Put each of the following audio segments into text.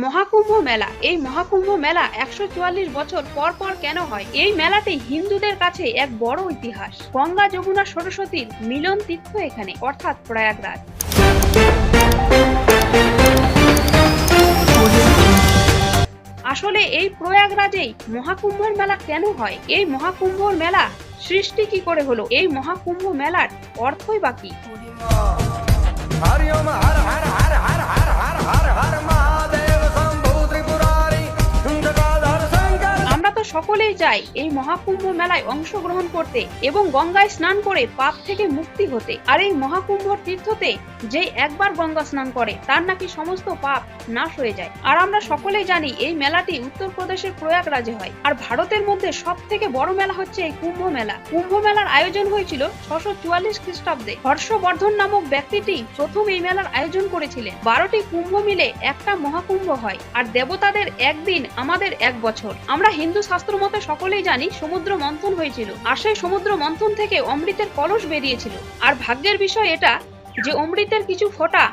মহাকুম্ভ মেলা। এই মহাকুম্ভ মেলা 144 বছর পর পর কেন হয়? এই মেলাটি হিন্দুদের কাছে এক বড় ইতিহাস। গঙ্গা, যমুনা, সরস্বতীর মিলন তীর্থ এখানে, অর্থাৎ প্রয়াগরাজ। আসলে এই প্রয়াগরাজেই মহাকুম্ভের মেলা কেন হয়? এই মহাকুম্ভ মেলা সৃষ্টি কি করে হলো? এই মহাকুম্ভ মেলার অর্থই বা কি? আমরা তো সকলেই চাই এই মহাকুম্ভ মেলায় অংশগ্রহণ করতে এবং গঙ্গায় স্নান করে পাপ থেকে মুক্তি হতে। আর এই মহাকুম্ভ তীর্থতে যে একবার গঙ্গা স্নান করে তার নাকি সমস্ত পাপ নাশ হয়ে যায়। আর আমরা সকলেই জানি এই মেলাটি উত্তরপ্রদেশের প্রয়াগরাজে হয়। আর ভারতের মধ্যে সব থেকে বড় মেলা হচ্ছে এই কুম্ভ মেলা। কুম্ভ মেলার আয়োজন হয়েছিল 644 খ্রিস্টাব্দে। হর্ষবর্ধন নামক ব্যক্তিটি প্রথম এই মেলার আয়োজন করেছিলেন। 12টি কুম্ভ মিলে একটা মহাকুম্ভ হয়। আর দেবতাদের একদিন, আমাদের এক বছর। আমরা হিন্দু শাস্ত্র মতে সকলেই জানি সমুদ্র মন্থন হয়েছিল। আর সেই সমুদ্র মন্থন থেকে অমৃতের কলস বেরিয়েছিল। আর ভাগ্যের বিষয় এটা যে অমৃতের কিছু ফোঁটা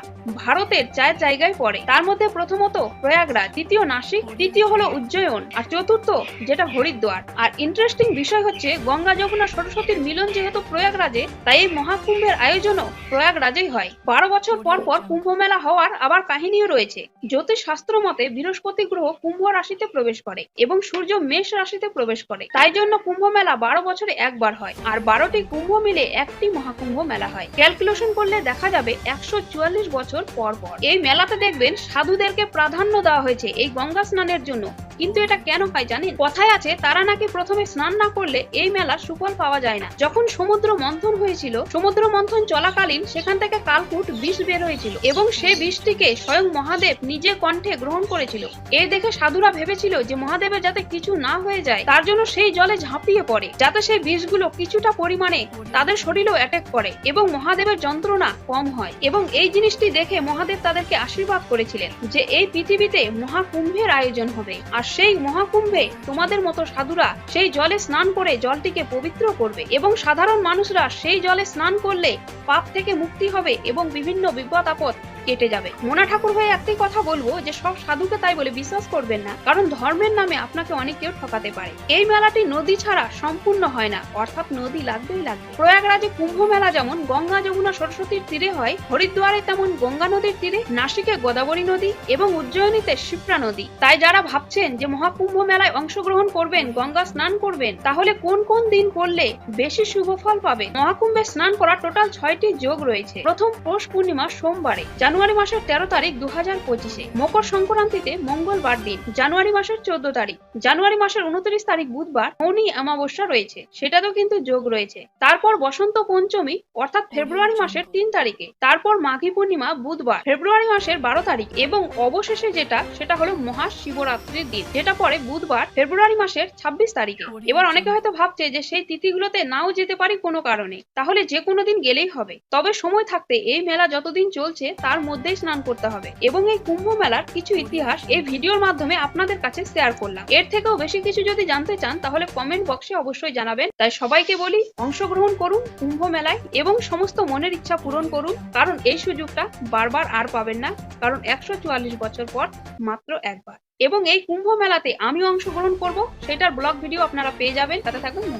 ভারতের 4 জায়গায় পড়ে। তার মধ্যে প্রথমত প্রয়াগরাজ, দ্বিতীয় নাসিক, তৃতীয় হলো উজ্জয়ন, আর চতুর্থ যেটা হরিদ্বার। আর ইন্টারেস্টিং বিষয় হচ্ছে গঙ্গা, যমুনা, সরস্বতীর মিলন যেহেতু প্রয়াগরাজে, তাই এই মহাকুম্ভের আয়োজনও প্রয়াগরাজেই হয়। 12 বছর পর পর কুম্ভ মেলা হওয়ার আবার কাহিনীও রয়েছে। জ্যোতিষ শাস্ত্র মতে বৃহস্পতি গ্রহ কুম্ভ রাশিতে প্রবেশ করে এবং সূর্য মেষ রাশিতে প্রবেশ করে। তাই জন্য কুম্ভ মেলা 12 বছরে একবার হয়। আর 12টি কুম্ভ মিলে একটি মহাকুম্ভ মেলা হয়। ক্যালকুলেশন করলে দেখা যাবে 144 বছর পর পর। এই মেলাতে দেখবেন সাধুদেরকে প্রাধান্য দেওয়া হয়েছে এই গঙ্গা স্নানের জন্য। কিন্তু এটা কেন হয় জানেন? কথায় আছে তারা নাকি প্রথমে স্নান না করলে এই মেলার সুফল পাওয়া যায় না। যখন সমুদ্র মন্থন হয়েছিল, সমুদ্র মন্থন চলাকালীন সেখান থেকে কালকূট বিষ বের হয়েছিল এবং সেই বিষটিকে স্বয়ং মহাদেব নিজে কণ্ঠে গ্রহণ করেছিল। এই দেখে সাধুরা ভেবেছিল যে মহাদেবের যাতে কিছু না হয়ে যায় তার জন্য সেই জলে ঝাঁপিয়ে পড়ে, যাতে সেই বিষগুলো কিছুটা পরিমাণে তাদের শরীরেও অ্যাটাক করে এবং মহাদেবের যন্ত্রণা কম হয়। এবং এই জিনিসটি দেখে মহাদেব তাদেরকে আশীর্বাদ করেছিলেন যে এই পৃথিবীতে মহাকুম্ভের আয়োজন হবে। আর সেই মহাকুম্ভে তোমাদের মতো সাধুরা সেই জলে স্নান করে জলটিকে পবিত্র করবে এবং সাধারণ মানুষরা সেই জলে স্নান করলে পাপ থেকে মুক্তি হবে এবং বিভিন্ন বিপদ আপদ কেটে যাবে। মোনা ঠাকুর ভাই একটাই কথা বলবো যে সব সাধুকে তাই বলে বিশ্বাস করবেন না, কারণ ধর্মের নামে আপনাকে অনেক কেউ ঠকাতে পারে। এই মেলাটি নদী ছাড়া সম্পূর্ণ হয় না, অর্থাৎ নদী লাগবেই লাগবে। প্রয়াগরাজে কুম্ভ মেলা যেমন গঙ্গা, যমুনা, সরস্বতীর তীরে হয়, হরিদ্বারে তেমন গঙ্গা নদীর তীরে, নাসিকে গোদাবরী নদী এবং উজ্জয়িনীতে শিপ্রা নদী। তাই যারা ভাবছেন যে মহাকুম্ভ মেলায় অংশগ্রহণ করবেন, গঙ্গা স্নান করবেন, তাহলে কোন কোন দিন করলে বেশি শুভ ফল পাবে? মহাকুম্ভে স্নান করার টোটাল 6টি যোগ রয়েছে। প্রথম পৌষ পূর্ণিমা সোমবারে, জানুয়ারি মাসের 13 তারিখ 2025-এ, মকর সংক্রান্তিতে মঙ্গলবার দিন, জানুয়ারি মাসের 14 তারিখ, জানুয়ারি মাসের 29 তারিখ বুধবার মৌনী অমাবস্যা রয়েছে, সেটাতেও কিন্তু যোগ রয়েছে। তারপর বসন্ত পঞ্চমী অর্থাৎ ফেব্রুয়ারি মাসের 3 তারিখে, তারপর মাঘী পূর্ণিমা বুধবার ফেব্রুয়ারি মাসের 12 তারিখ এবং অবশেষে সেটা হলো মহাশিবরাত্রির দিন, যেটা পরে বুধবার ফেব্রুয়ারি মাসের 26 তারিখে। এবার অনেকে হয়তো ভাবছে যে সেই তিথিগুলোতে নাও যেতে পারি কোনো কারণে, তাহলে যে কোনো দিন গেলেই হবে। তবে সময় থাকতে এই মেলা যতদিন চলছে তার মধ্যেই স্নান করতে হবে। এবং এই কুম্ভ মেলার কিছু ইতিহাস এই ভিডিওর মাধ্যমে আপনাদের কাছে শেয়ার করলাম। এর থেকেও বেশি কিছু যদি জানতে চান তাহলে কমেন্ট বক্সে অবশ্যই জানাবেন। তাই সবাইকে বলি অংশগ্রহণ করুন কুম্ভ মেলায় এবং সমস্ত মনের ইচ্ছা পূরণ করুন, কারণ এই সুযোগটা বারবার আর পাবেন না, কারণ 144 বছর পর মাত্র একবার। এবং এই কুম্ভ মেলাতে আমিও অংশগ্রহণ করব, সেটার ব্লগ ভিডিও আপনারা পেয়ে যাবেন। তাতে থাকবেন।